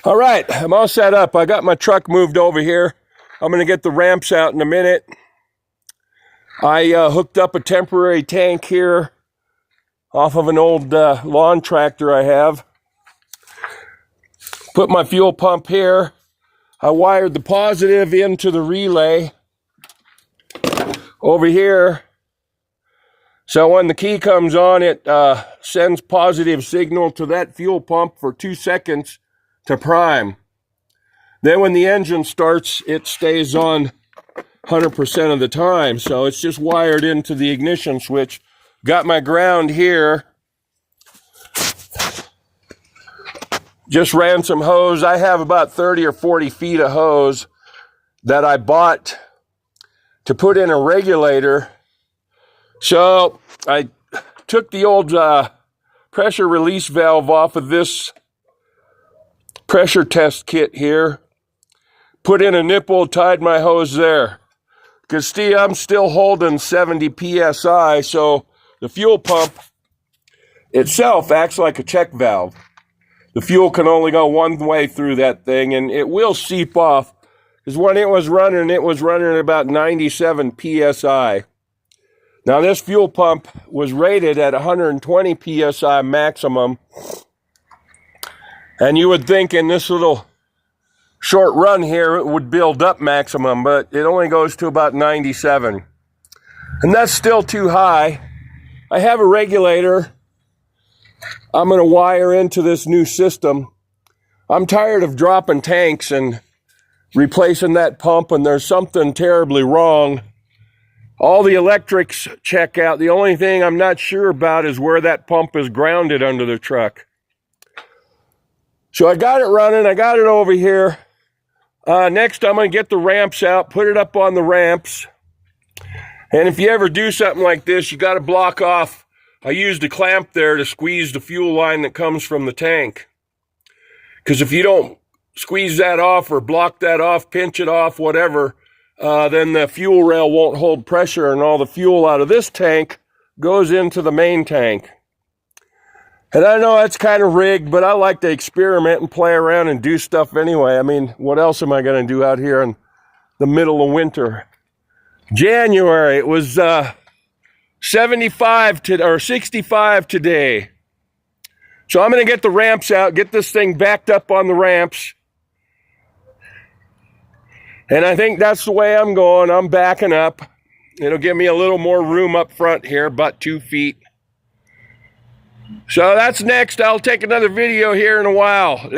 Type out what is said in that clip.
All right, I'm all set up. I got my truck moved over here. I'm going to get the ramps out in a minute. I hooked up a temporary tank here off of an old lawn tractor I have. Put my fuel pump here. I wired the positive into the relay over here. So when the key comes on, it sends positive signal to that fuel pump for 2 seconds to prime. Then when the engine starts, it stays on 100% of the time. So it's just wired into the ignition switch. Got my ground here. Just ran some hose. I have about 30 or 40 feet of hose that I bought to put in a regulator. So I took the old pressure release valve off of this pressure test kit here, put in a nipple, tied my hose there. Because see, I'm still holding 70 psi, so the fuel pump itself acts like a check valve. The fuel can only go one way through that thing, and it will seep off. Because when it was running at about 97 psi. Now this fuel pump was rated at 120 psi maximum. And you would think in this little short run here, it would build up maximum, but it only goes to about 97. And that's still too high. I have a regulator I'm going to wire into this new system. I'm tired of dropping tanks and replacing that pump, and there's something terribly wrong. All the electrics check out. The only thing I'm not sure about is where that pump is grounded under the truck. So I got it running. I got it over here. Next, I'm going to get the ramps out, put it up on the ramps. And if you ever do something like this, you got to block off. I used a clamp there to squeeze the fuel line that comes from the tank. Because if you don't squeeze that off or block that off, pinch it off, whatever, then the fuel rail won't hold pressure, and all the fuel out of this tank goes into the main tank. And I know that's kind of rigged, but I like to experiment and play around and do stuff anyway. I mean, what else am I going to do out here in the middle of winter? January, it was 65 or 65 today. So I'm going to get the ramps out, get this thing backed up on the ramps. And I think that's the way I'm going. I'm backing up. It'll give me a little more room up front here, about 2 feet. So that's next. I'll take another video here in a while.